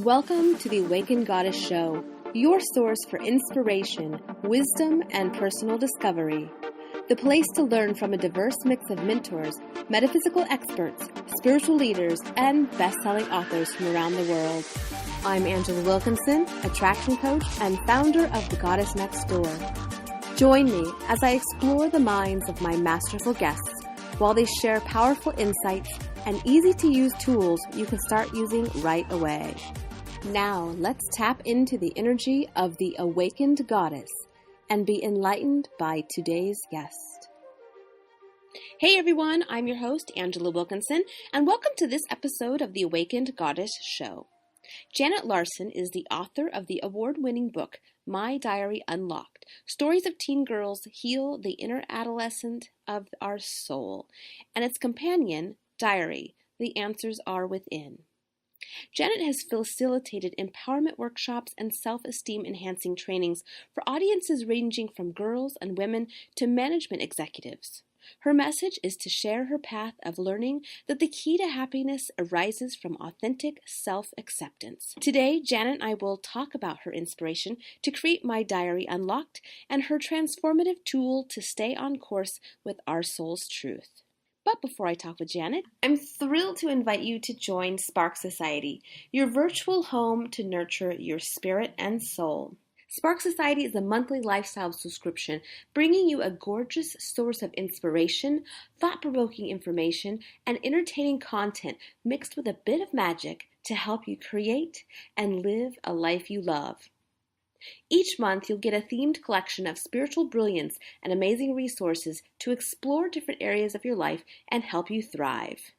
Welcome to the Awakened Goddess Show, your source for inspiration, wisdom, and personal discovery. The place to learn from a diverse mix of mentors, metaphysical experts, spiritual leaders, and best-selling authors from around the world. I'm Angela Wilkinson, attraction coach and founder of The Goddess Next Door. Join me as I explore the minds of my masterful guests while they share powerful insights and easy-to-use tools you can start using right away. Now, let's tap into the energy of the Awakened Goddess and be enlightened by today's guest. Hey everyone, I'm your host, Angela Wilkinson, and welcome to this episode of the Awakened Goddess Show. Janet Larson is the author of the award-winning book, My Diary Unlocked, Stories of Teen Girls Heal the Inner Adolescent of Our Soul, and its companion, Diary, The Answers Are Within. Janet has facilitated empowerment workshops and self-esteem enhancing trainings for audiences ranging from girls and women to management executives. Her message is to share her path of learning that the key to happiness arises from authentic self-acceptance. Today, Janet and I will talk about her inspiration to create My Diary Unlocked and her transformative tool to stay on course with our soul's truth. But before I talk with Janet, I'm thrilled to invite you to join Spark Society, your virtual home to nurture your spirit and soul. Spark Society is a monthly lifestyle subscription bringing you a gorgeous source of inspiration, thought-provoking information, and entertaining content mixed with a bit of magic to help you create and live a life you love. Each month, you'll get a themed collection of spiritual brilliance and amazing resources to explore different areas of your life and help you thrive.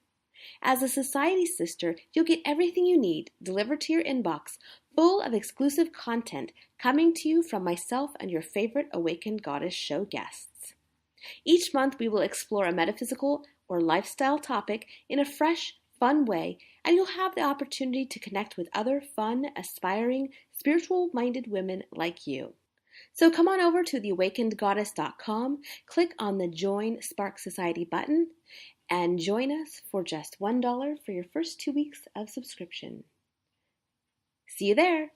As a Society sister, you'll get everything you need delivered to your inbox, full of exclusive content coming to you from myself and your favorite Awakened Goddess Show guests. Each month, we will explore a metaphysical or lifestyle topic in a fresh, fun way, and you'll have the opportunity to connect with other fun, aspiring, spiritual-minded women like you. So come on over to theawakenedgoddess.com, click on the Join Spark Society button, and join us for just $1 for your first 2 weeks of subscription. See you there!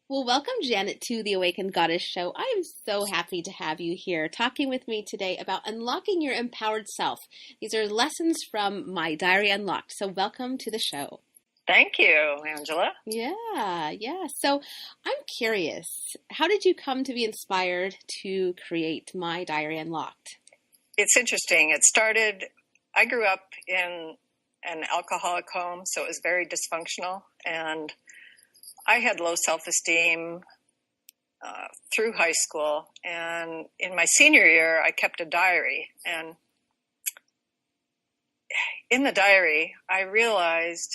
Well, welcome, Janet, to the Awakened Goddess Show. I am so happy to have you here talking with me today about unlocking your empowered self. These are lessons from My Diary Unlocked. So welcome to the show. Thank you, Angela. Yeah. So I'm curious, how did you come to be inspired to create My Diary Unlocked? It's interesting. I grew up in an alcoholic home, so it was very dysfunctional, and I had low self-esteem through high school, and in my senior year, I kept a diary, and in the diary, I realized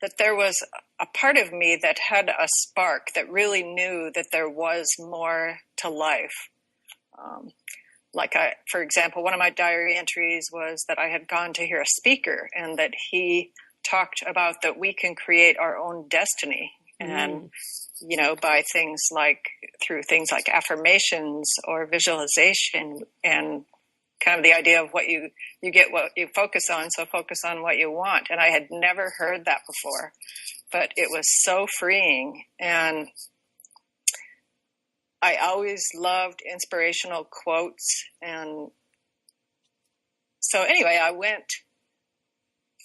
that there was a part of me that had a spark that really knew that there was more to life. For example, one of my diary entries was that I had gone to hear a speaker and that he talked about that we can create our own destiny and, by through things like affirmations or visualization and kind of the idea of what you get what you focus on. So focus on what you want. And I had never heard that before, but it was so freeing. And I always loved inspirational quotes. And so anyway, I went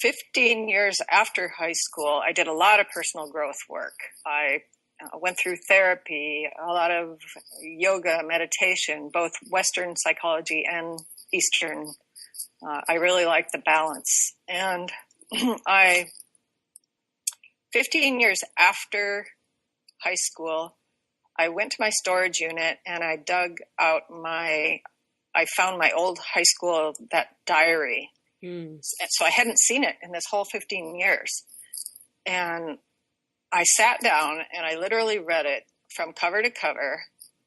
15 years after high school. I did a lot of personal growth work. I went through therapy, a lot of yoga, meditation, both Western psychology and Eastern. I really like the balance. And 15 years after high school, I went to my storage unit and I found my old high school, that diary. So I hadn't seen it in this whole 15 years. And I sat down and I literally read it from cover to cover.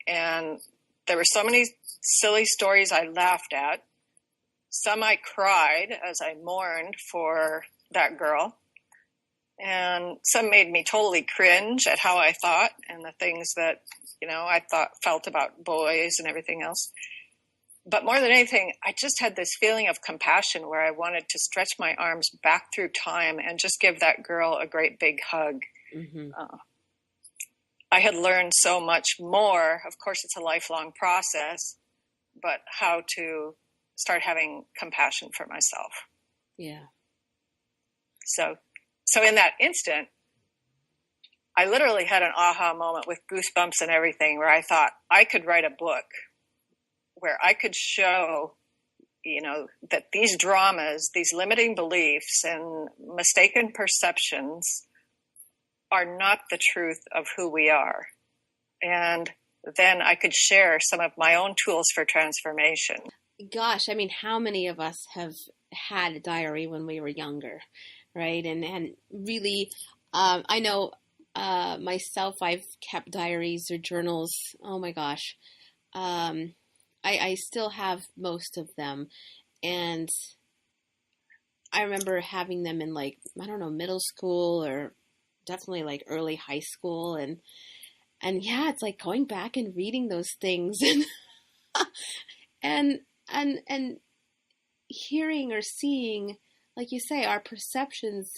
And there were so many silly stories I laughed at. Some I cried as I mourned for that girl. And some made me totally cringe at how I thought and the things that, I felt about boys and everything else. but more than anything, I just had this feeling of compassion where I wanted to stretch my arms back through time and just give that girl a great big hug. Mm-hmm. I had learned so much more. Of course, it's a lifelong process, but how to start having compassion for myself. Yeah. So in that instant, I literally had an aha moment with goosebumps and everything where I thought I could write a book where I could show, that these dramas, these limiting beliefs and mistaken perceptions are not the truth of who we are. And then I could share some of my own tools for transformation. Gosh, I mean, how many of us have had a diary when we were younger, right? And really, I know myself, I've kept diaries or journals. Oh my gosh. I still have most of them. And I remember having them in middle school or definitely like early high school. And yeah, it's like going back and reading those things and hearing or seeing, like you say, our perceptions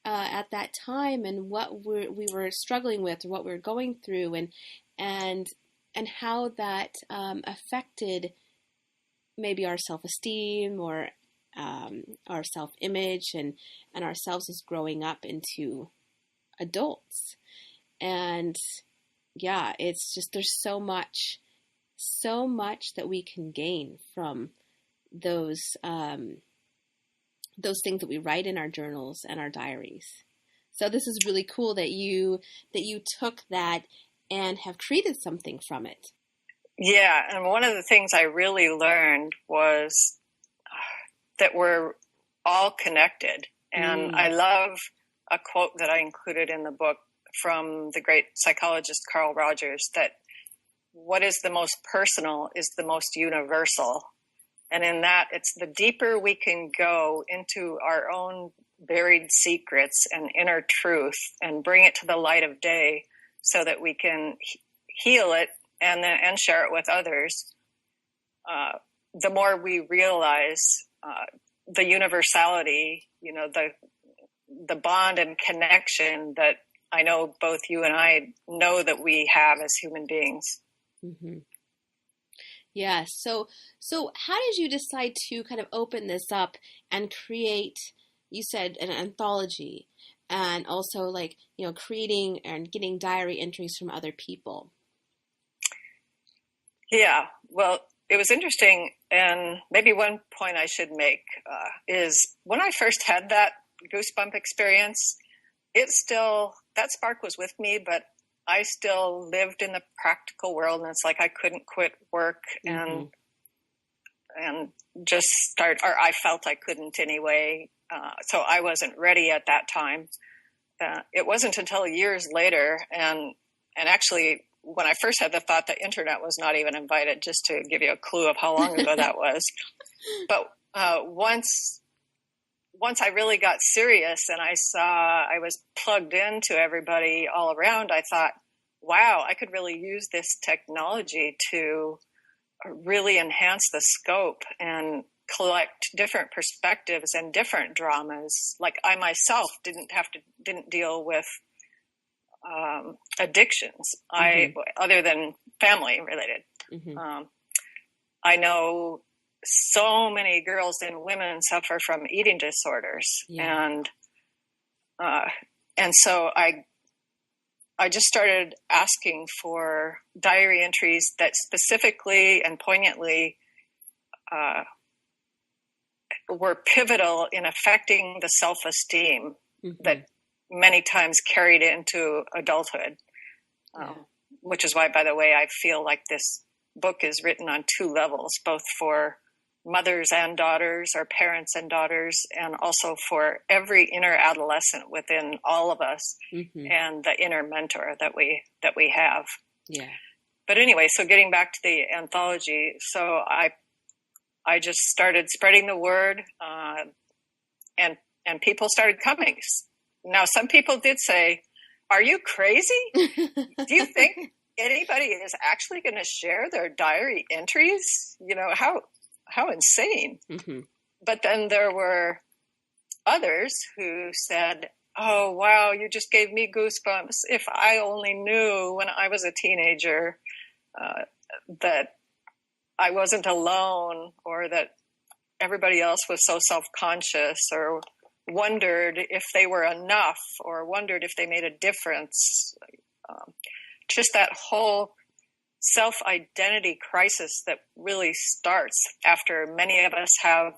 at that time and what we were struggling with or what we were going through and how that affected maybe our self-esteem or our self-image and ourselves as growing up into adults. And yeah, it's just, there's so much that we can gain from those things that we write in our journals and our diaries. So this is really cool that you took that and have created something from it. Yeah, and one of the things I really learned was that we're all connected. And I love a quote that I included in the book from the great psychologist Carl Rogers, that what is the most personal is the most universal. And in that, it's the deeper we can go into our own buried secrets and inner truth and bring it to the light of day so that we can heal it and share it with others. The more we realize the universality, the bond and connection that I know both you and I know that we have as human beings. Mm-hmm. Yeah. So how did you decide to kind of open this up and create, you said, an anthology, and also creating and getting diary entries from other people? Yeah. Well, it was interesting. And maybe one point I should make is when I first had that goosebump experience, that spark was with me, but I still lived in the practical world, and it's like I couldn't quit work and just start, or I felt I couldn't anyway. So I wasn't ready at that time. It wasn't until years later, and actually when I first had the thought, the internet was not even invited, just to give you a clue of how long ago that was. But once I really got serious and I saw I was plugged into everybody all around, I thought, wow, I could really use this technology to really enhance the scope and collect different perspectives and different dramas. Like I myself didn't deal with addictions, other than family related. Mm-hmm. I know so many girls and women suffer from eating disorders, and so I just started asking for diary entries that specifically and poignantly were pivotal in affecting the self-esteem that many times carried into adulthood, which is why, by the way, I feel like this book is written on two levels, both for mothers and daughters, or parents and daughters, and also for every inner adolescent within all of us, and the inner mentor that we have. Yeah. But anyway, so getting back to the anthology, so I just started spreading the word, and people started coming. Now, some people did say, "Are you crazy? Do you think anybody is actually going to share their diary entries? how insane. Mm-hmm. But then there were others who said, oh, wow, you just gave me goosebumps. If I only knew when I was a teenager that I wasn't alone, or that everybody else was so self-conscious, or wondered if they were enough, or wondered if they made a difference. Just that whole self-identity crisis that really starts after many of us have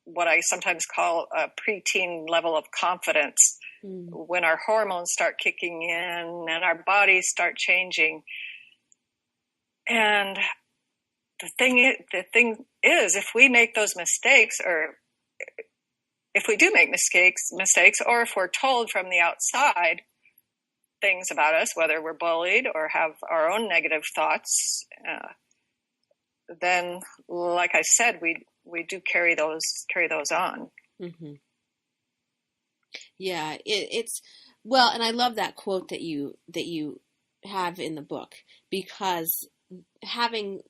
what I sometimes call a preteen level of confidence, when our hormones start kicking in and our bodies start changing. And the thing is, if we make those mistakes, or if we do make mistakes, or if we're told from the outside things about us, whether we're bullied or have our own negative thoughts, then, like I said, we do carry those on. Mm-hmm. Yeah, it's well, and I love that quote that you have in the book, because having,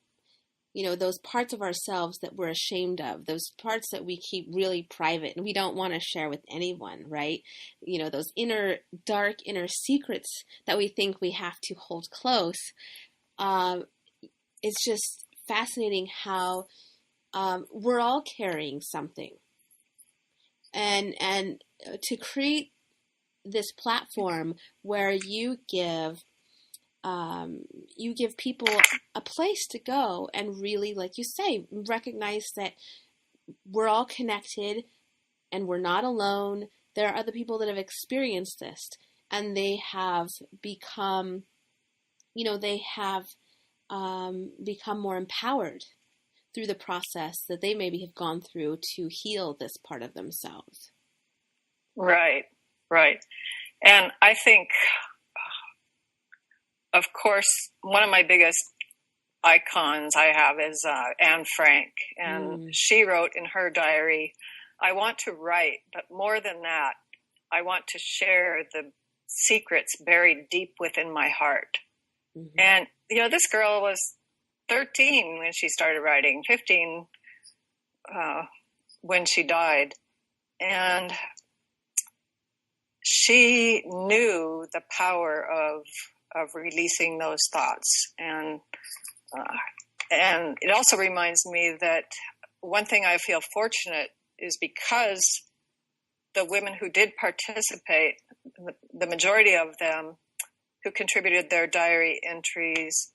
those parts of ourselves that we're ashamed of, those parts that we keep really private and we don't want to share with anyone, right? Those dark inner secrets that we think we have to hold close. It's just fascinating how we're all carrying something. And to create this platform where you give people a place to go and really, like you say, recognize that we're all connected and we're not alone. There are other people that have experienced this, and they have become, become more empowered through the process that they maybe have gone through to heal this part of themselves. Right. And I think, of course, one of my biggest icons I have is Anne Frank. And she wrote in her diary, I want to write, but more than that, I want to share the secrets buried deep within my heart. Mm-hmm. And, this girl was 13 when she started writing, 15 when she died. And she knew the power of releasing those thoughts. And it also reminds me that one thing I feel fortunate is, because the women who did participate, the majority of them who contributed their diary entries,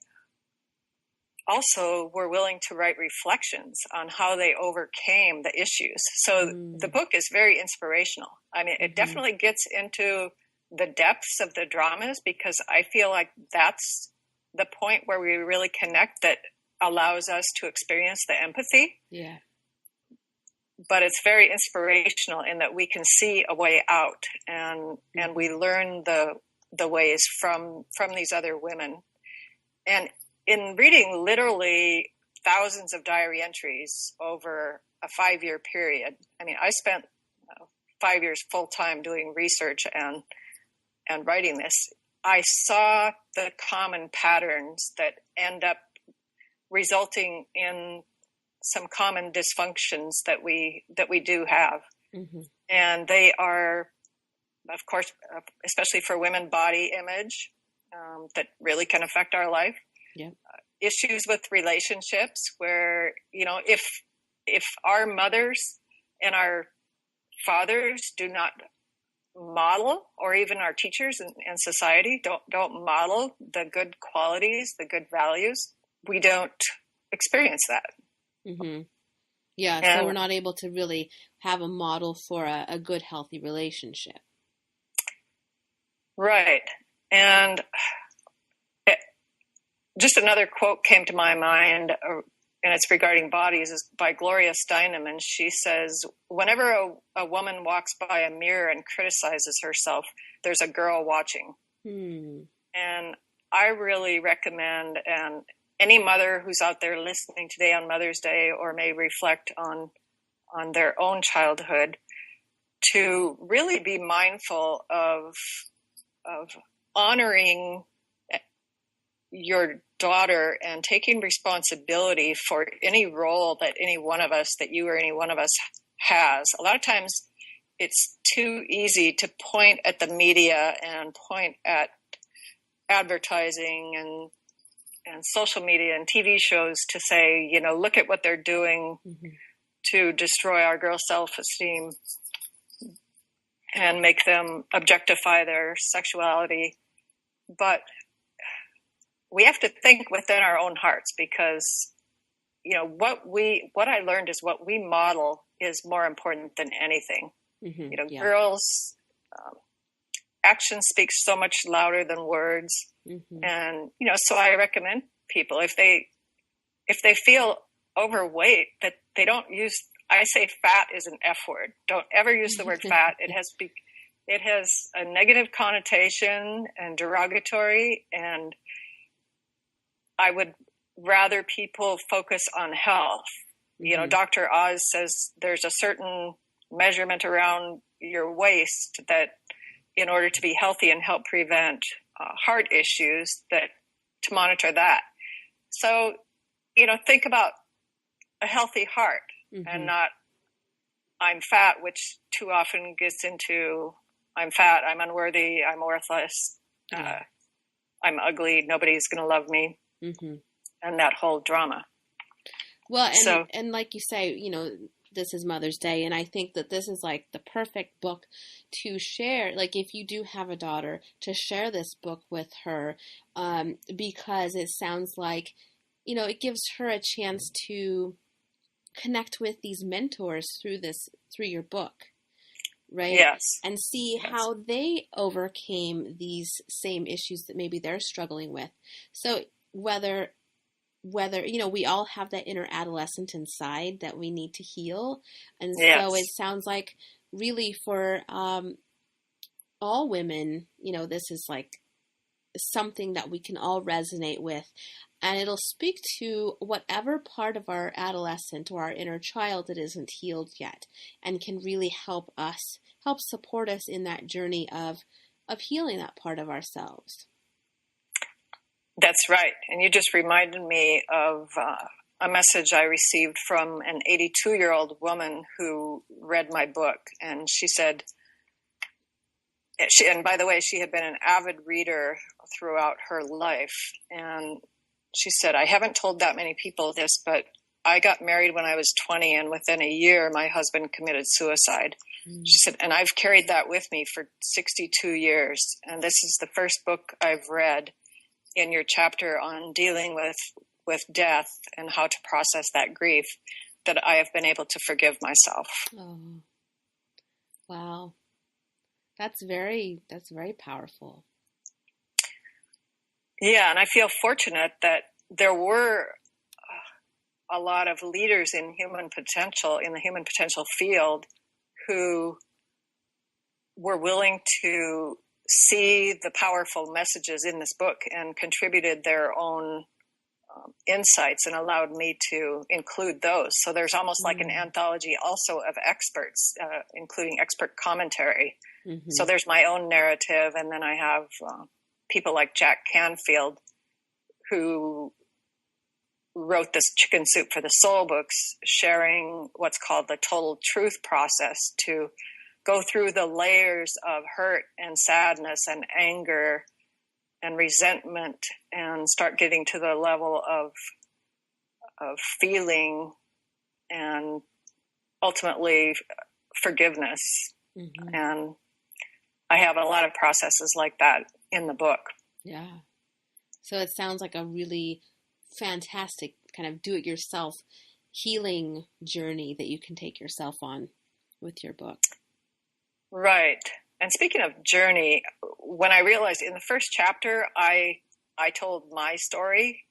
also were willing to write reflections on how they overcame the issues. So the book is very inspirational. I mean, it definitely gets into the depths of the dramas, because I feel like that's the point where we really connect, that allows us to experience the empathy. Yeah. But it's very inspirational in that we can see a way out, and we learn the ways from these other women. And in reading literally thousands of diary entries over a 5-year period, I mean, I spent 5 years full time doing research and writing this. I saw the common patterns that end up resulting in some common dysfunctions that we do have. Mm-hmm. And they are, of course, especially for women, body image, that really can affect our life. Yeah. Issues with relationships, where, if our mothers and our fathers do not model, or even our teachers in society don't model the good qualities, the good values, we don't experience that. Mm-hmm. Yeah, so we're not able to really have a model for a good, healthy relationship. Right. And just another quote came to my mind, and it's regarding bodies, is by Gloria Steinem. And she says, whenever a woman walks by a mirror and criticizes herself, there's a girl watching. And I really recommend, and any mother who's out there listening today on Mother's Day, or may reflect on their own childhood, to really be mindful of honoring your daughter and taking responsibility for any role that any one of us, that you or any one of us has. A lot of times it's too easy to point at the media and point at advertising and social media and TV shows to say, look at what they're doing to destroy our girls' self-esteem and make them objectify their sexuality. But we have to think within our own hearts, because, what I learned is what we model is more important than anything. Girls, action speaks so much louder than words. And, so I recommend people, if they feel overweight, that they don't use, I say fat is an F word. Don't ever use the word fat. It has a negative connotation and derogatory, and I would rather people focus on health. Dr. Oz says there's a certain measurement around your waist that in order to be healthy and help prevent heart issues, that to monitor that. So, think about a healthy heart and not I'm fat, which too often gets into I'm fat, I'm unworthy, I'm worthless, I'm ugly, nobody's going to love me, and that whole drama. Well, and like you say, this is Mother's Day, and I think that this is like the perfect book to share. Like, if you do have a daughter, to share this book with her, because it sounds like, it gives her a chance to connect with these mentors through your book, right? Yes. And see how they overcame these same issues that maybe they're struggling with. So whether we all have that inner adolescent inside that we need to heal. And so it sounds like really for all women, this is like something that we can all resonate with. And it'll speak to whatever part of our adolescent or our inner child that isn't healed yet, and can really help support us in that journey of healing that part of ourselves. That's right. And you just reminded me of a message I received from an 82-year-old woman who read my book. And she said, and by the way, she had been an avid reader throughout her life. And she said, I haven't told that many people this, but I got married when I was 20, and within a year, my husband committed suicide. She said, and I've carried that with me for 62 years. And this is the first book I've read in your chapter on dealing with death and how to process that grief, that I have been able to forgive myself. Oh, wow. That's very powerful. Yeah. And I feel fortunate that there were a lot of leaders in the human potential field, who were willing to see the powerful messages in this book and contributed their own insights and allowed me to include those. So there's almost like an anthology also of experts, including expert commentary. So there's my own narrative, and then I have people like Jack Canfield, who wrote this Chicken Soup for the Soul books, sharing what's called the total truth process, to go through the layers of hurt and sadness and anger and resentment and start getting to the level of feeling and ultimately forgiveness. And I have a lot of processes like that in the book. Yeah. So it sounds like a really fantastic kind of do-it-yourself healing journey that you can take yourself on with your book. Right. And speaking of journey, when I realized in the first chapter, I told my story,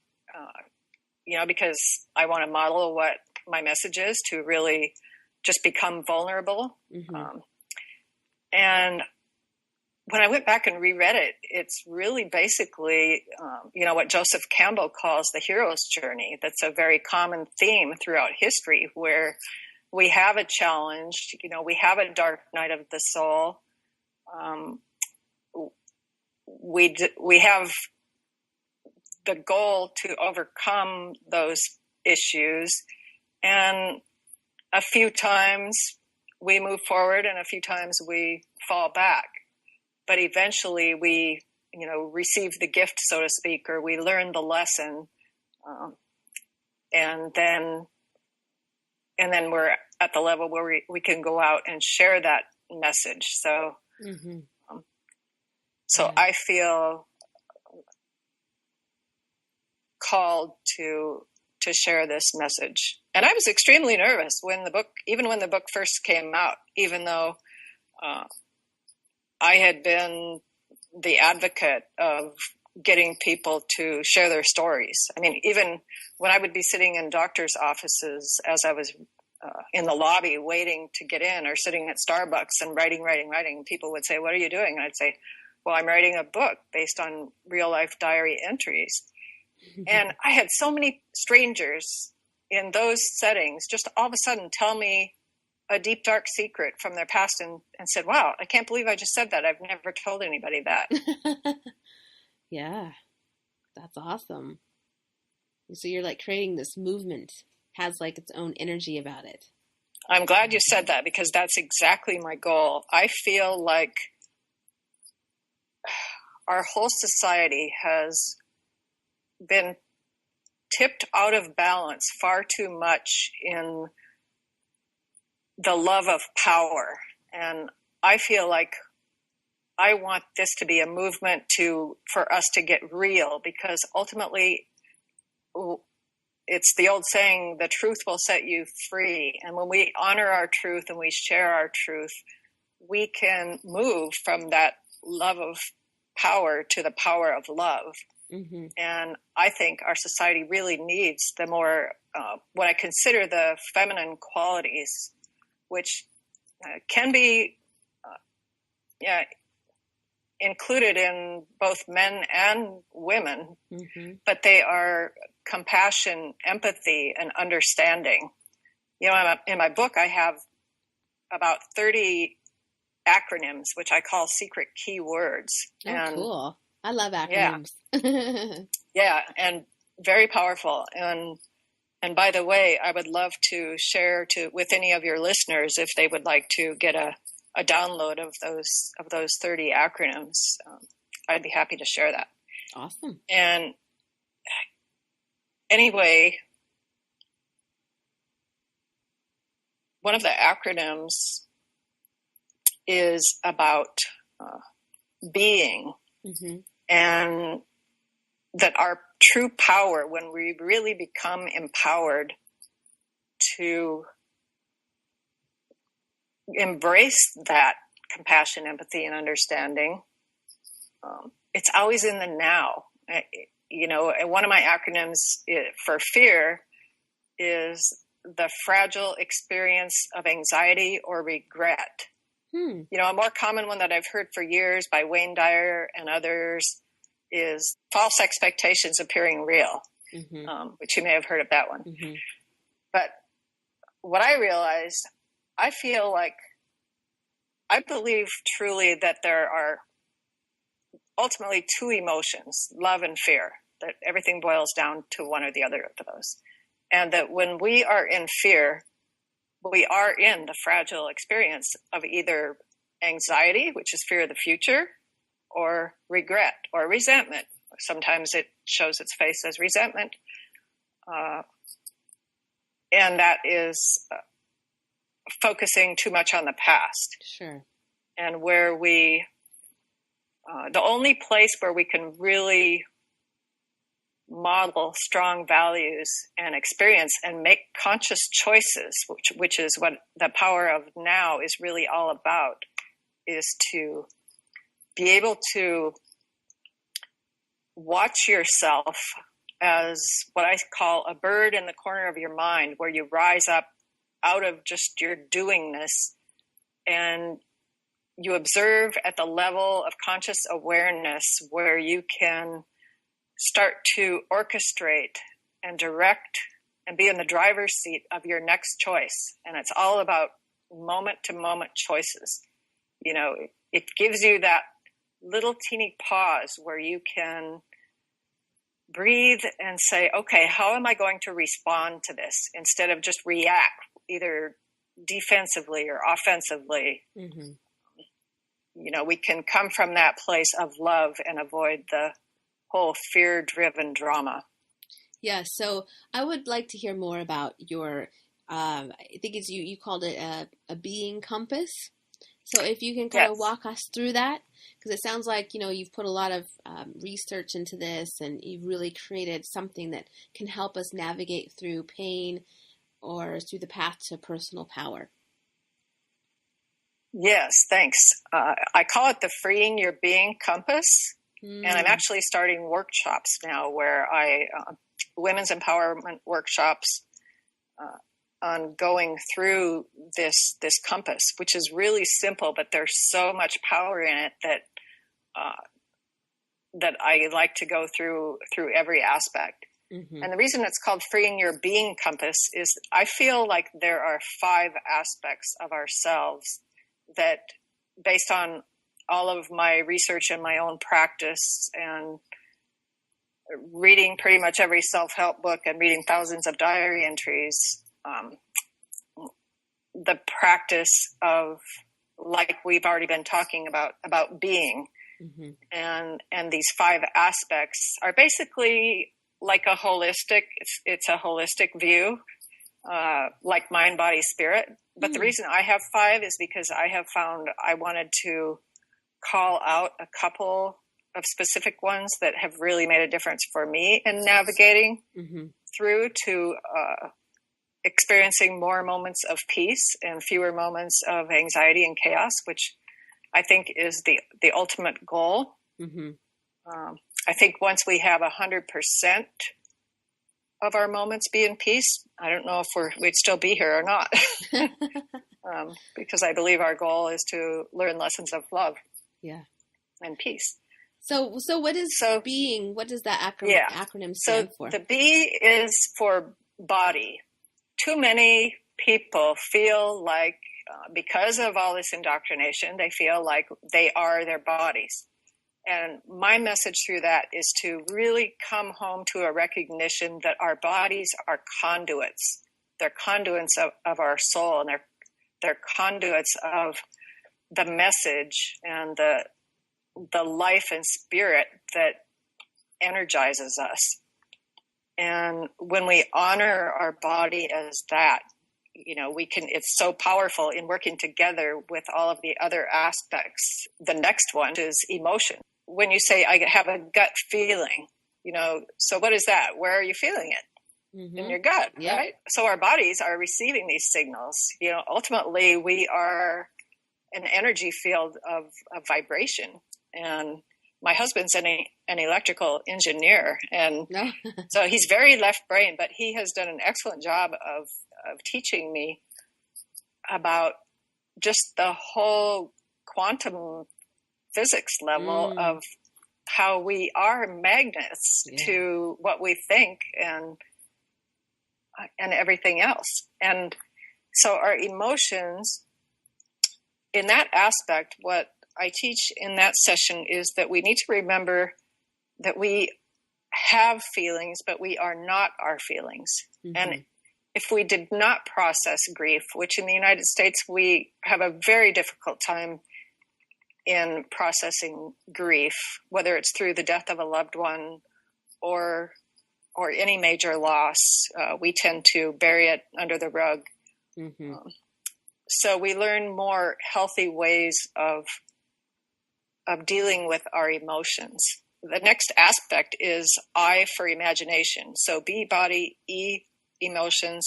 because I want to model what my message is, to really just become vulnerable. And when I went back and reread it, it's really basically, what Joseph Campbell calls the hero's journey. That's a very common theme throughout history, where we have a challenge, we have a dark night of the soul. We have the goal to overcome those issues. And a few times we move forward and a few times we fall back. But eventually we, receive the gift, so to speak, or we learn the lesson. And then we're at the level where we can go out and share that message. So, I feel called to share this message. And I was extremely nervous when the book first came out, even though I had been the advocate of getting people to share their stories. I mean, even when I would be sitting in doctors' offices as I was in the lobby waiting to get in, or sitting at Starbucks and writing, people would say, "What are you doing?" And I'd say, "Well, I'm writing a book based on real life diary entries." And I had so many strangers in those settings just all of a sudden tell me a deep, dark secret from their past and said, "Wow, I can't believe I just said that. I've never told anybody that." Yeah, that's awesome. So you're like creating this movement, has like its own energy about it. I'm glad you said that, because that's exactly my goal. I feel like our whole society has been tipped out of balance far too much in the love of power. And I feel like I want this to be a movement for us to get real, because ultimately it's the old saying, the truth will set you free. And when we honor our truth and we share our truth, we can move from that love of power to the power of love. Mm-hmm. And I think our society really needs the more, what I consider the feminine qualities, which can be included in both men and women, but they are compassion, empathy, and understanding. In my book, I have about 30 acronyms, which I call secret keywords. Oh, cool. I love acronyms. Yeah, and very powerful. And by the way, I would love to share with any of your listeners, if they would like to get a download of those 30 acronyms. I'd be happy to share that. Awesome. And anyway, one of the acronyms is about being, and that our true power, when we really become empowered to embrace that compassion, empathy, and understanding, it's always in the now. And one of my acronyms for fear is the fragile experience of anxiety or regret. A more common one that I've heard for years by Wayne Dyer and others is false expectations appearing real, which you may have heard of that one. But what I realized, I believe truly that there are ultimately two emotions, love and fear, that everything boils down to one or the other of those. And that when we are in fear, we are in the fragile experience of either anxiety, which is fear of the future, or regret or resentment. Sometimes it shows its face as resentment. And that is focusing too much on the past. Sure. And where the only place where we can really model strong values and experience and make conscious choices, which is what the power of now is really all about, is to be able to watch yourself as what I call a bird in the corner of your mind, where you rise up out of just your doingness and you observe at the level of conscious awareness, where you can start to orchestrate and direct and be in the driver's seat of your next choice. And it's all about moment to moment choices. It gives you that little teeny pause where you can breathe and say, okay, how am I going to respond to this, instead of just react either defensively or offensively. Mm-hmm. We can come from that place of love and avoid the whole fear-driven drama. Yeah, so I would like to hear more about your, I think it's you called it a being compass. So if you can kind of walk us through that, because it sounds like, you've put a lot of research into this, and you've really created something that can help us navigate through pain or through the path to personal power. Yes, thanks. I call it the Freeing Your Being Compass. And I'm actually starting workshops now where women's empowerment workshops on going through this compass, which is really simple, but there's so much power in it that I like to go through every aspect. Mm-hmm. And the reason it's called Freeing Your Being Compass is I feel like there are 5 aspects of ourselves that, based on all of my research and my own practice and reading pretty much every self-help book and reading thousands of diary entries, the practice of, like we've already been talking about being, mm-hmm. and these 5 aspects are basically like a holistic, it's a holistic view, like mind, body, spirit. But the reason I have 5 is because I have found I wanted to call out a couple of specific ones that have really made a difference for me in navigating mm-hmm. through to experiencing more moments of peace and fewer moments of anxiety and chaos, which I think is the ultimate goal. Mm-hmm. I think once we have 100% of our moments be in peace, I don't know if we'd still be here or not. Because I believe our goal is to learn lessons of love, and peace. So what is being? What does that acronym stand for? The B is for body. Too many people feel like, because of all this indoctrination, they feel like they are their bodies. And my message through that is to really come home to a recognition that our bodies are conduits. They're conduits of our soul, and they're conduits of the message and the life and spirit that energizes us. And when we honor our body as that, it's so powerful in working together with all of the other aspects. The next one is emotion. When you say, I have a gut feeling, so what is that? Where are you feeling it? Mm-hmm. In your gut, right? So our bodies are receiving these signals. Ultimately we are an energy field of vibration. And my husband's an electrical engineer, and so he's very left brain, but he has done an excellent job of teaching me about just the whole quantum physics level of how we are magnets to what we think and everything else. And so our emotions, in that aspect, what I teach in that session is that we need to remember that we have feelings, but we are not our feelings. Mm-hmm. And if we did not process grief, which in the United States, we have a very difficult time in processing grief, whether it's through the death of a loved one or any major loss, we tend to bury it under the rug. Mm-hmm. So we learn more healthy ways of dealing with our emotions. The next aspect is I for imagination. So B, body, E, emotions,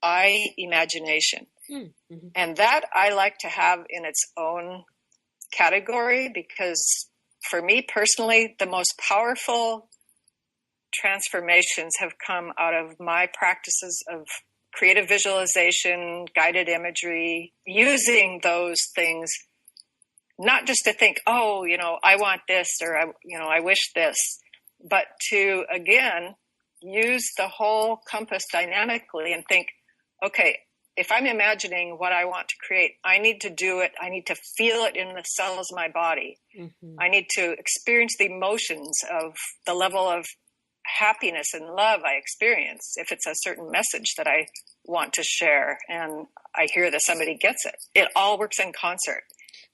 I, imagination. Mm-hmm. And that I like to have in its own category, because for me personally, the most powerful transformations have come out of my practices of creative visualization, guided imagery, using those things, not just to think, I want this, or I wish this, but to, again, use the whole compass dynamically and think, okay, if I'm imagining what I want to create, I need to do it. I need to feel it in the cells of my body. Mm-hmm. I need to experience the emotions of the level of happiness and love I experience if it's a certain message that I want to share and I hear that somebody gets it. It all works in concert.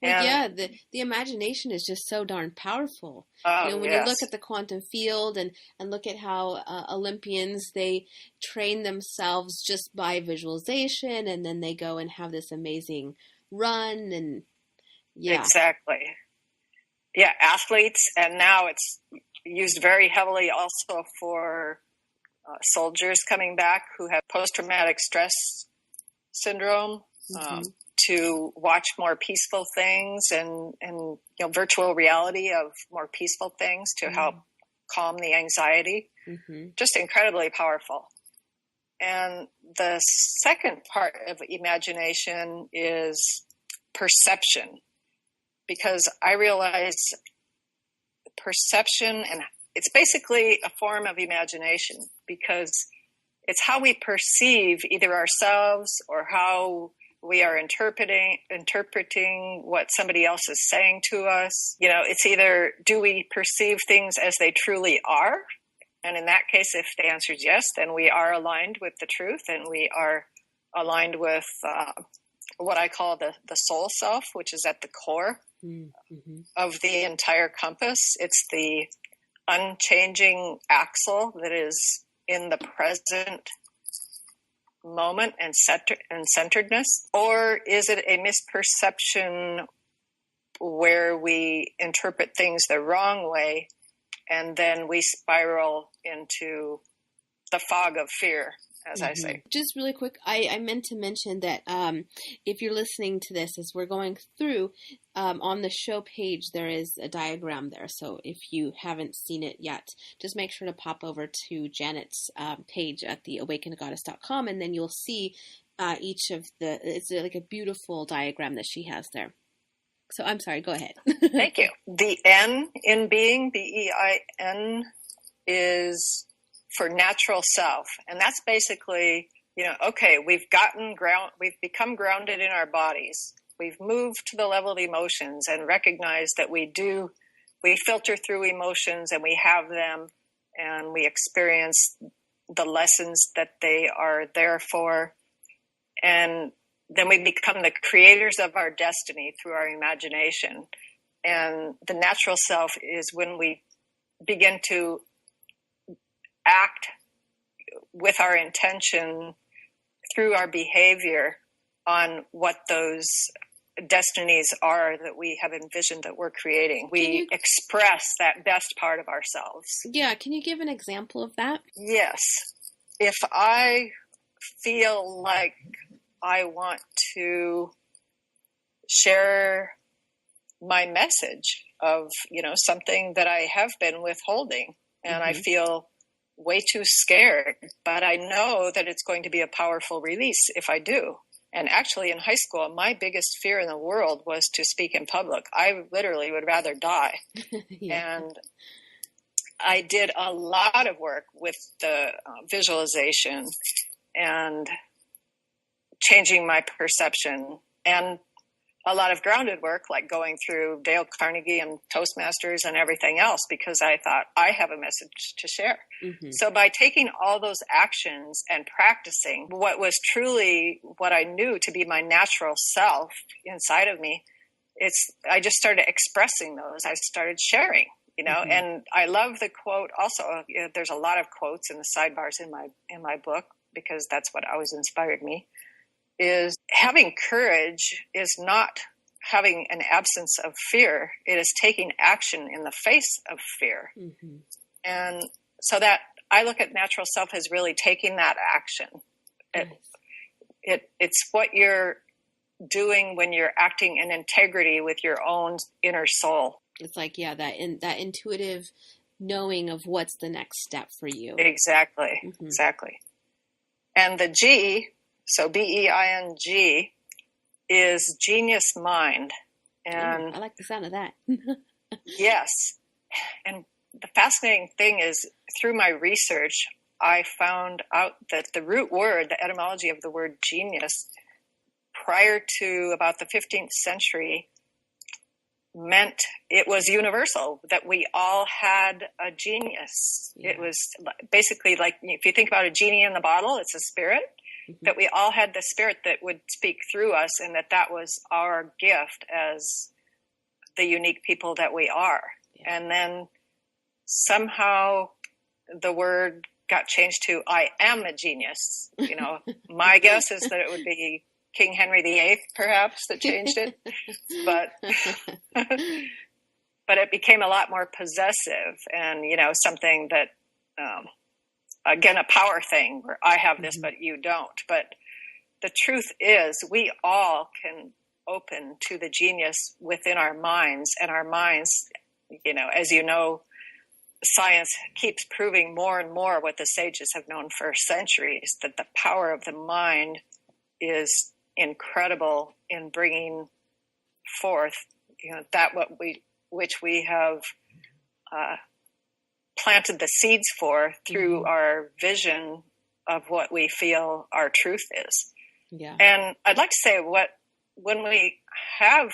Well, And, yeah, the imagination is just so darn powerful. When you yes. look at the quantum field and look at how Olympians, they train themselves just by visualization, and then they go and have this amazing run, and yeah. Exactly. Yeah, athletes, and now it's used very heavily also for soldiers coming back who have post-traumatic stress syndrome. To watch more peaceful things and virtual reality of more peaceful things to help calm the anxiety. Just incredibly powerful. And the second part of imagination is perception, because I realize perception, and it's basically a form of imagination, because it's how we perceive either ourselves or how we are interpreting what somebody else is saying to us. It's either, do we perceive things as they truly are? And in that case, if the answer is yes, then we are aligned with the truth, and we are aligned with what I call the soul self, which is at the core of the entire compass. It's the unchanging axle that is in the present moment and centeredness. Or is it a misperception where we interpret things the wrong way and then we spiral into the fog of fear, as I say? Just really quick, I meant to mention that if you're listening to this as we're going through, on the show page there is a diagram there. So if you haven't seen it yet, just make sure to pop over to Janet's page at theawakenedgoddess.com, and then you'll see each of it's like a beautiful diagram that she has there. So I'm sorry, go ahead. Thank you. The N in being, BEIN, is for natural self. And that's basically, okay, we've become grounded in our bodies. We've moved to the level of emotions and recognize that we filter through emotions and we have them and we experience the lessons that they are there for. And then we become the creators of our destiny through our imagination. And the natural self is when we begin to act with our intention through our behavior on what those destinies are that we have envisioned that we're creating. We express that best part of ourselves. Yeah, can you give an example of that? Yes. If I feel like I want to share my message of, something that I have been withholding, and I feel way too scared, but I know that it's going to be a powerful release if I do. And actually in high school, my biggest fear in the world was to speak in public. I literally would rather die. And I did a lot of work with the visualization and changing my perception, and a lot of grounded work, like going through Dale Carnegie and Toastmasters and everything else, because I thought I have a message to share. So by taking all those actions and practicing what was truly what I knew to be my natural self inside of me, I just started expressing those. I started sharing, and I love the quote also. There's a lot of quotes in the sidebars in my book, because that's what always inspired me. Is having courage is not having an absence of fear. It is taking action in the face of fear. And so that I look at natural self as really taking that action. It's what you're doing when you're acting in integrity with your own inner soul. It's like, that intuitive knowing of what's the next step for you. Exactly. Exactly. And the G, so BEING, is genius mind. And I like the sound of that. Yes. And the fascinating thing is, through my research, I found out that the root word, the etymology of the word genius, prior to about the 15th century, meant it was universal, that we all had a genius. Yeah. It was basically like, if you think about a genie in the bottle, it's a spirit, that we all had the spirit that would speak through us, and that was our gift as the unique people that we are. Yeah. And then somehow the word got changed to, I am a genius. My guess is that it would be King Henry VIII, perhaps, that changed it. But it became a lot more possessive, and, something that, again, a power thing where I have this, but you don't. But the truth is, we all can open to the genius within our minds, and our minds, as you know, science keeps proving more and more what the sages have known for centuries, that the power of the mind is incredible in bringing forth, that which we have planted the seeds for through our vision of what we feel our truth is. Yeah. And I'd like to say when we have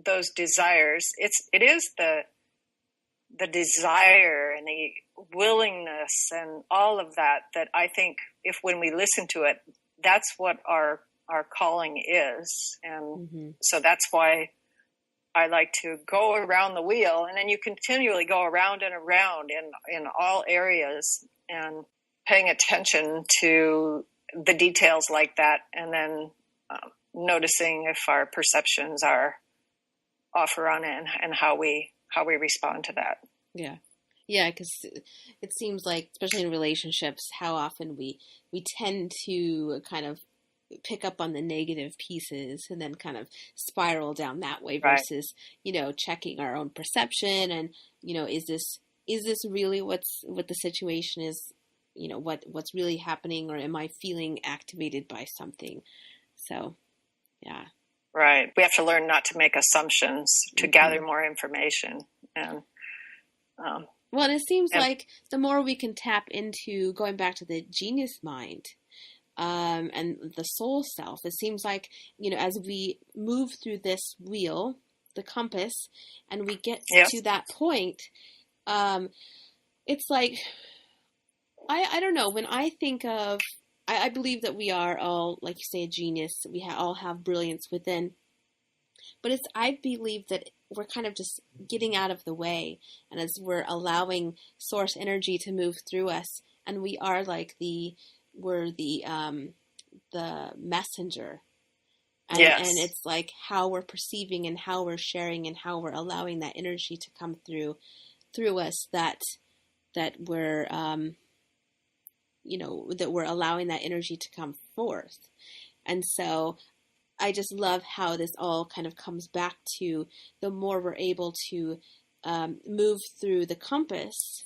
those desires, it is the desire and the willingness and all of that I think, if when we listen to it, that's what our calling is. And so that's why I like to go around the wheel, and then you continually go around and around in all areas, and paying attention to the details like that, and then noticing if our perceptions are off or run, and how we respond to that. Yeah. Yeah, because it seems like, especially in relationships, how often we tend to kind of pick up on the negative pieces and then kind of spiral down that way versus, checking our own perception and, is this really what the situation is, what's really happening, or am I feeling activated by something? So, yeah. Right. We have to learn not to make assumptions, to gather more information. And, well, and it seems like the more we can tap into going back to the genius mind, and the soul self, it seems like, as we move through this wheel, the compass, and we get to that point, it's like, I don't know, when I think of, I believe that we are all, like you say, a genius. We all have brilliance within. But I believe that we're kind of just getting out of the way. And as we're allowing source energy to move through us, and we are like we're the messenger. And, and it's like how we're perceiving and how we're sharing and how we're allowing that energy to come through us, that we're, that we're allowing that energy to come forth. And so I just love how this all kind of comes back to, the more we're able to move through the compass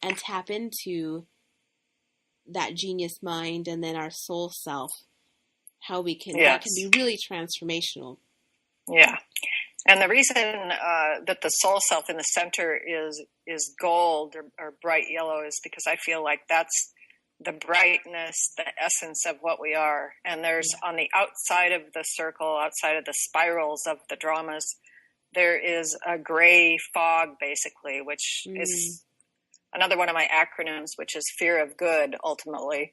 and tap into that genius mind and then our soul self, how we can, that can be really transformational. Yeah. And the reason that the soul self in the center is gold or bright yellow is because I feel like that's the brightness, the essence of what we are. And there's on the outside of the circle, outside of the spirals of the dramas, there is a gray fog, basically, which is another one of my acronyms, which is fear of good, ultimately.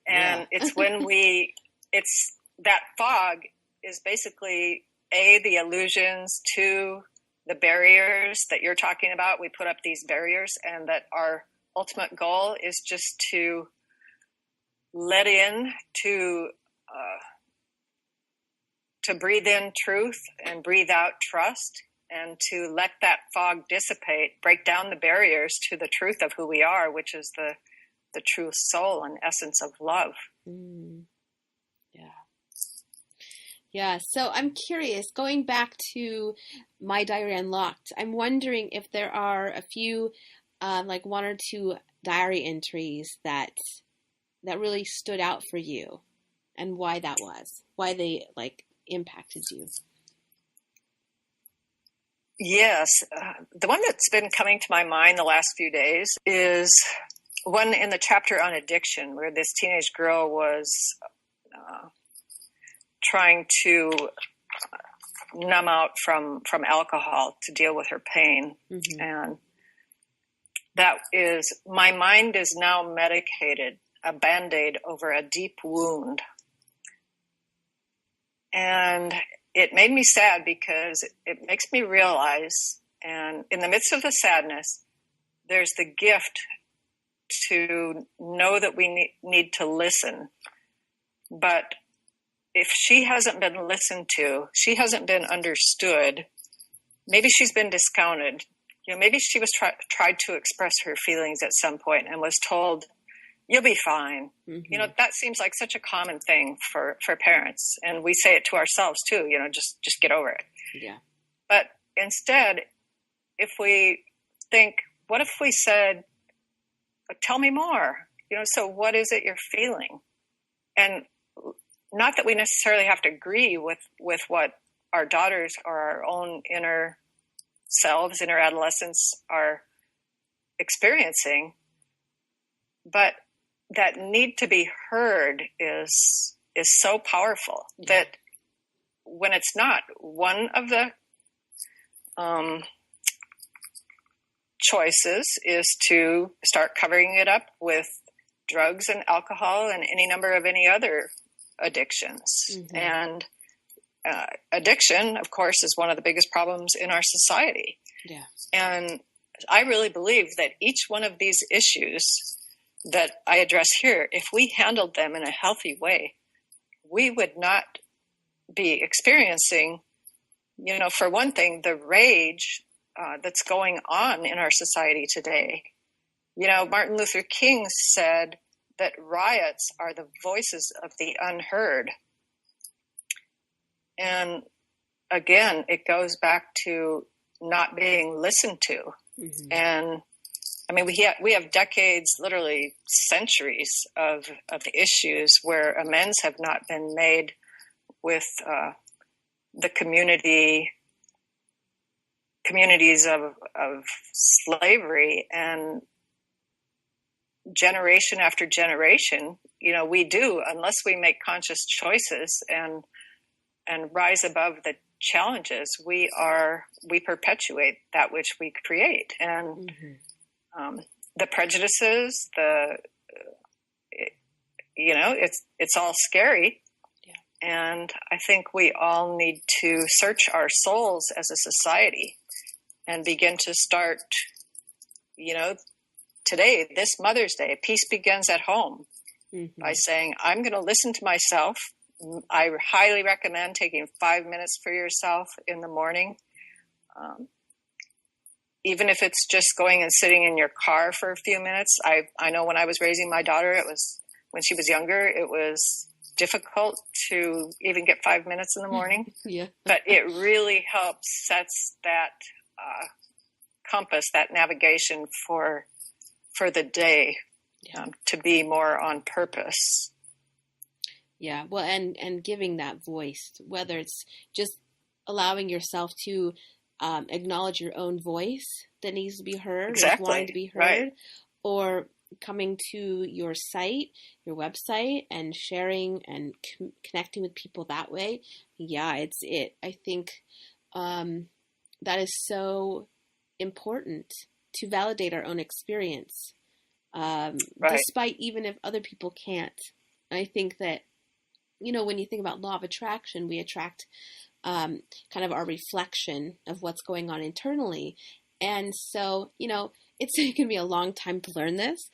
And it's when it's that fog is basically the illusions, to the barriers that you're talking about. We put up these barriers, and that our ultimate goal is just to let in, to breathe in truth and breathe out trust, and to let that fog dissipate, break down the barriers to the truth of who we are, which is the true soul and essence of love. Yeah. So I'm curious, going back to My Diary Unlocked, I'm wondering if there are a few, like one or two diary entries that really stood out for you, and why that was, why they impacted you. Yes. The one that's been coming to my mind the last few days is one in the chapter on addiction, where this teenage girl was trying to numb out from alcohol to deal with her pain. Mm-hmm. And that is, my mind is now medicated, a Band-Aid over a deep wound. And it made me sad because it makes me realize, and in the midst of the sadness, there's the gift to know that we need to listen. But if she hasn't been listened to, she hasn't been understood, maybe she's been discounted. Maybe she was tried to express her feelings at some point and was told, you'll be fine. Mm-hmm. That seems like such a common thing for parents. And we say it to ourselves too, just get over it. Yeah. But instead, if we think, what if we said, tell me more? So what is it you're feeling? And not that we necessarily have to agree with what our daughters or our own inner selves, inner adolescents are experiencing, but that need to be heard is so powerful that when it's not, one of the choices is to start covering it up with drugs and alcohol and any other addictions. Mm-hmm. And addiction, of course, is one of the biggest problems in our society. Yeah. And I really believe that each one of these issues that I address here, if we handled them in a healthy way, we would not be experiencing, for one thing, the rage that's going on in our society today. Martin Luther King said that riots are the voices of the unheard. And again, it goes back to not being listened to. Mm-hmm. And I mean, we have decades, literally centuries of issues where amends have not been made with the communities of slavery, and generation after generation, we do, unless we make conscious choices and rise above the challenges, we perpetuate that which we create. And mm-hmm. The prejudices, it's all scary. Yeah. And I think we all need to search our souls as a society and begin to start, today, this Mother's Day, peace begins at home. Mm-hmm. By saying, I'm going to listen to myself. I highly recommend taking 5 minutes for yourself in the morning. Even if it's just going and sitting in your car for a few minutes. I know when I was raising my daughter, when she was younger, it was difficult to even get 5 minutes in the morning. Yeah. But it really helps, sets that compass, that navigation for the day, to be more on purpose. Yeah, well, and giving that voice, whether it's just allowing yourself to acknowledge your own voice that needs to be heard, exactly. Or wanting to be heard, right. Or coming to your site, your website, and sharing and connecting with people that way. Yeah, I think that is so important to validate our own experience, right. Despite even if other people can't. And I think that, when you think about law of attraction, we attract kind of our reflection of what's going on internally. And so, it can be a long time to learn this,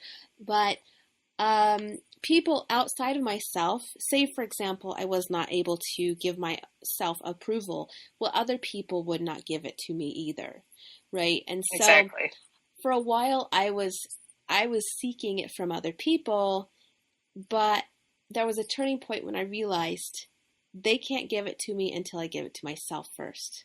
but people outside of myself, say, for example, I was not able to give myself approval, well, other people would not give it to me either, right? And so exactly. For a while, I was seeking it from other people, but there was a turning point when I realized they can't give it to me until I give it to myself first.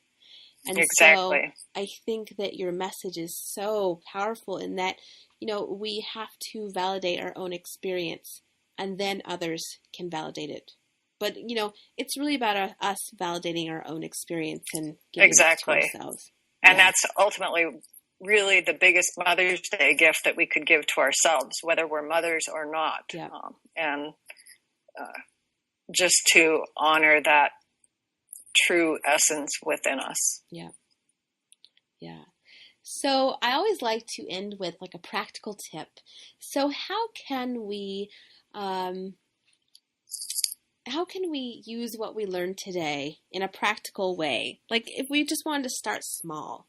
And exactly. So I think that your message is so powerful in that, we have to validate our own experience and then others can validate it. But, it's really about us validating our own experience and giving exactly. it to ourselves. And that's ultimately really the biggest Mother's Day gift that we could give to ourselves, whether we're mothers or not. Yeah. And just to honor that true essence within us. Yeah. Yeah. So I always like to end with like a practical tip. So how can we use what we learned today in a practical way? Like if we just wanted to start small,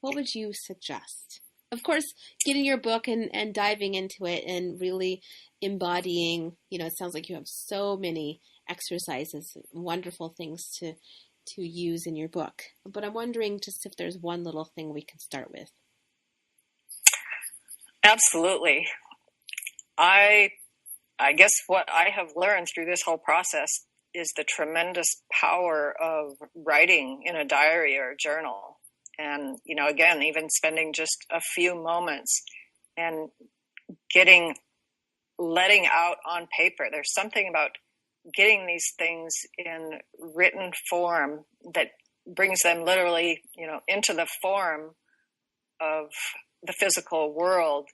what would you suggest? Of course, getting your book and diving into it and really embodying, it sounds like you have so many exercises, wonderful things to use in your book. But I'm wondering just if there's one little thing we can start with. Absolutely. I guess what I have learned through this whole process is the tremendous power of writing in a diary or a journal. And, again, even spending just a few moments and letting out on paper. There's something about getting these things in written form that brings them literally, into the form of the physical world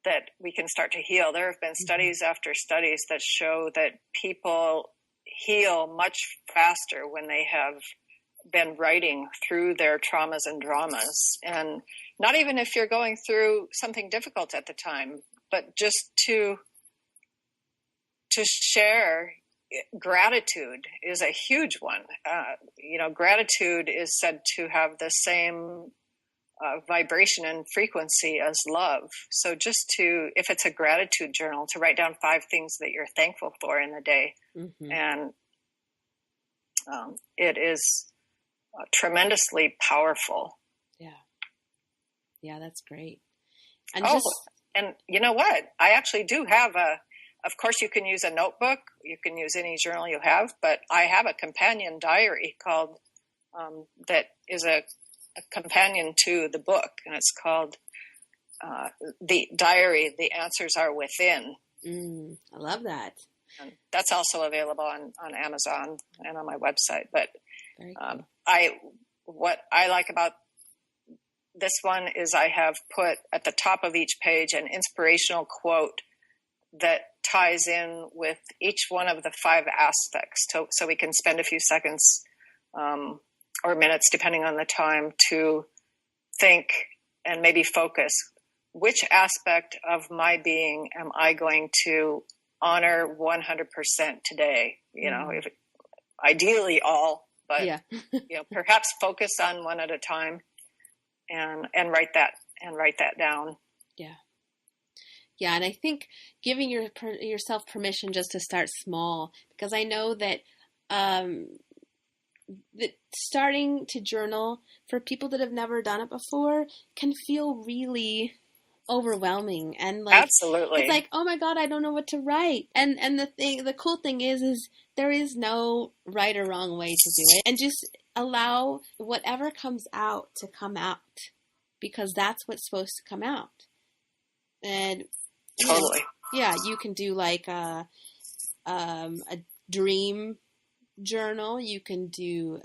that we can start to heal. There have been studies after studies that show that people heal much faster when they have been writing through their traumas and dramas. And not even if you're going through something difficult at the time, but just to share. Gratitude is a huge one. Gratitude is said to have the same vibration and frequency as love. So if it's a gratitude journal, to write down 5 things that you're thankful for in the day. Mm-hmm. And it is tremendously powerful. Yeah. Yeah, that's great. And and you know what? I actually do have of course you can use a notebook, you can use any journal you have, but I have a companion diary called, that is a companion to the book, and it's called The Diary, The Answers Are Within. I love that. And that's also available on Amazon and on my website. But cool. What I like about this one is I have put at the top of each page an inspirational quote that ties in with each one of the 5 aspects. So we can spend a few seconds or minutes, depending on the time, to think and maybe focus. Which aspect of my being am I going to honor 100% today? If ideally all, but perhaps focus on one at a time, and write that down. Yeah. Yeah, and I think giving yourself permission just to start small, because I know that that starting to journal for people that have never done it before can feel really overwhelming, and like absolutely, it's like, oh my God, I don't know what to write. And the cool thing is there is no right or wrong way to do it, and just allow whatever comes out to come out, because that's what's supposed to come out. And totally. You can do like a dream journal. You can do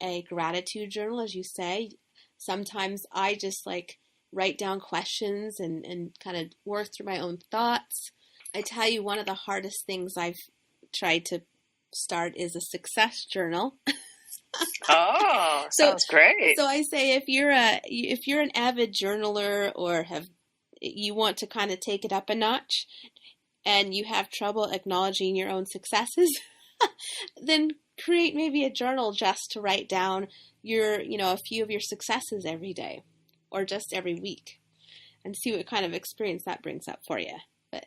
a gratitude journal, as you say. Sometimes I just like write down questions and kind of work through my own thoughts. I tell you, one of the hardest things I've tried to start is a success journal. Oh, sounds great. So I say, if you're an avid journaler, or you want to kind of take it up a notch, and you have trouble acknowledging your own successes, then create maybe a journal just to write down a few of your successes every day, or just every week, and see what kind of experience that brings up for you. But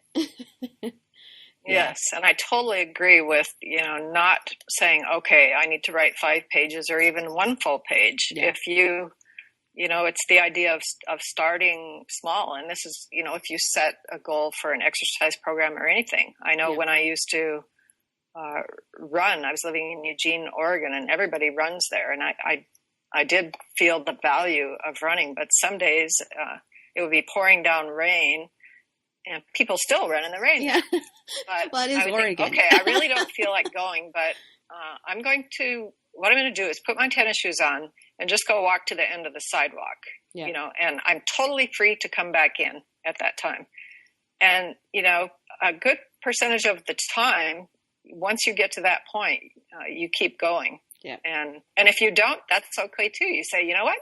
yes, and I totally agree with, not saying, okay, I need to write 5 pages or even 1 full page. Yeah. If it's the idea of starting small. And this is, if you set a goal for an exercise program or anything. I know when I used to run, I was living in Eugene, Oregon, and everybody runs there. And I did feel the value of running, but some days it would be pouring down rain, and people still run in the rain. Yeah. But well, it is Oregon. Okay, I really don't feel like going, but what I'm going to do is put my tennis shoes on and just go walk to the end of the sidewalk, and I'm totally free to come back in at that time. And, a good percentage of the time, once you get to that point, you keep going. Yeah. And if you don't, that's okay too. You say, you know what?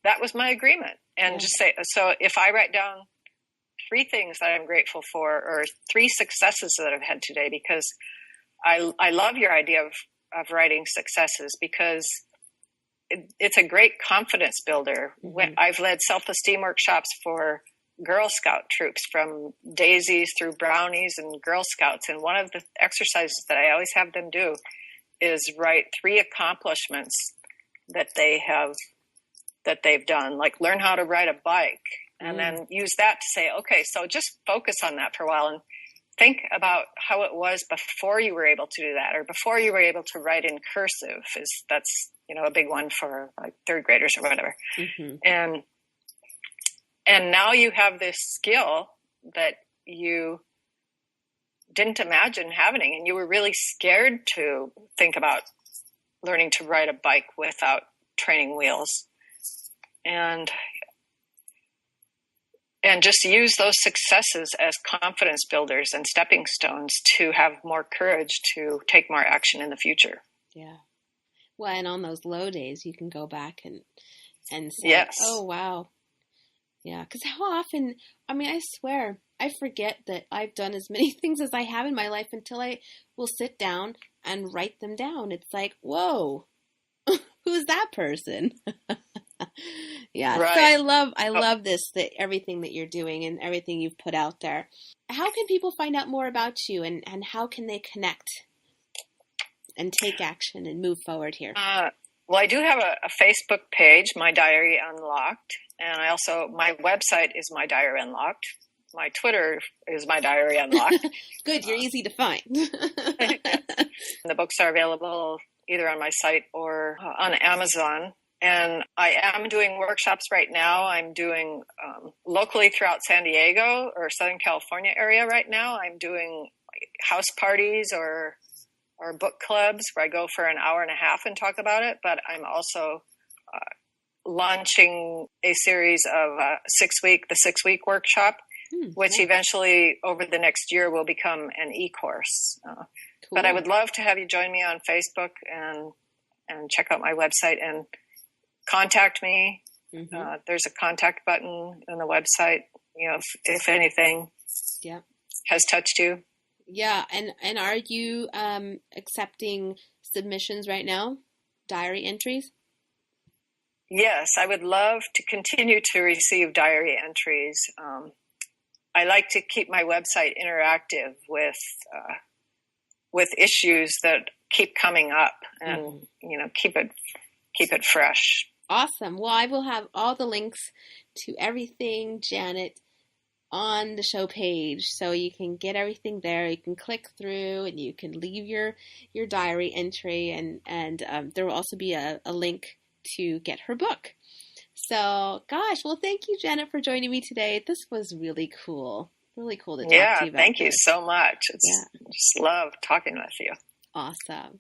That was my agreement. And just say, so if I write down 3 things that I'm grateful for, or 3 successes that I've had today, because I love your idea of writing successes, because it's a great confidence builder. Mm-hmm. I've led self-esteem workshops for Girl Scout troops, from daisies through brownies and Girl Scouts. And one of the exercises that I always have them do is write 3 accomplishments that they've done, like learn how to ride a bike, and then use that to say, okay, so just focus on that for a while and think about how it was before you were able to do that, or before you were able to write in cursive. That's a big one for like 3rd graders or whatever. Mm-hmm. And now you have this skill that you didn't imagine having, and you were really scared to think about learning to ride a bike without training wheels. And just use those successes as confidence builders and stepping stones to have more courage to take more action in the future. Yeah. Well, and on those low days, you can go back and say, yes. Oh, wow. Yeah, because how often, I swear, I forget that I've done as many things as I have in my life until I will sit down and write them down. It's like, whoa, who's that person? Yeah, right. So I love this, that everything that you're doing and everything you've put out there. How can people find out more about you, and how can they connect and take action and move forward here? Well, I do have a Facebook page, My Diary Unlocked, and my website is My Diary Unlocked. My Twitter is My Diary Unlocked. Good, you're easy to find. The books are available either on my site or on Amazon. And I am doing workshops right now. I'm doing locally throughout San Diego or Southern California area right now. I'm doing house parties or book clubs where I go for an hour and a half and talk about it. But I'm also launching a series of the 6-week workshop, which eventually over the next year will become an e-course. Cool. But I would love to have you join me on Facebook and check out my website and contact me. Mm-hmm. There's a contact button on the website, if anything has touched you. Yeah. And are you accepting submissions right now? Diary entries? Yes, I would love to continue to receive diary entries. I like to keep my website interactive with issues that keep coming up, and keep it fresh. Awesome. Well, I will have all the links to everything, Janet, on the show page, so you can get everything there. You can click through and you can leave your diary entry, and there will also be a link to get her book. So, gosh, well, thank you, Janet, for joining me today. This was really cool. Really cool to talk to you about. Thank you so much. Just love talking with you. Awesome.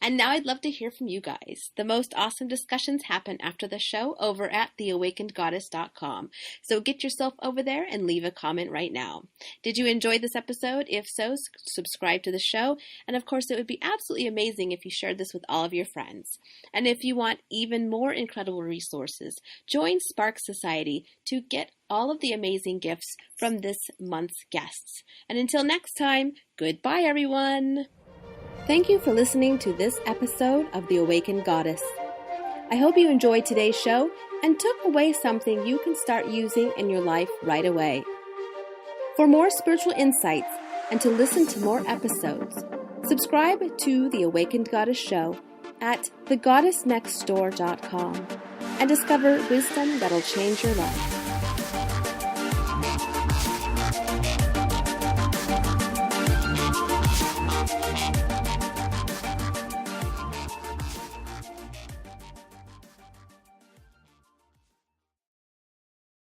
And now I'd love to hear from you guys. The most awesome discussions happen after the show over at theawakenedgoddess.com. So get yourself over there and leave a comment right now. Did you enjoy this episode? If so, subscribe to the show. And of course, it would be absolutely amazing if you shared this with all of your friends. And if you want even more incredible resources, join Spark Society to get all of the amazing gifts from this month's guests. And until next time, goodbye, everyone. Thank you for listening to this episode of The Awakened Goddess. I hope you enjoyed today's show and took away something you can start using in your life right away. For more spiritual insights and to listen to more episodes, subscribe to The Awakened Goddess Show at thegoddessnextdoor.com and discover wisdom that'll change your life.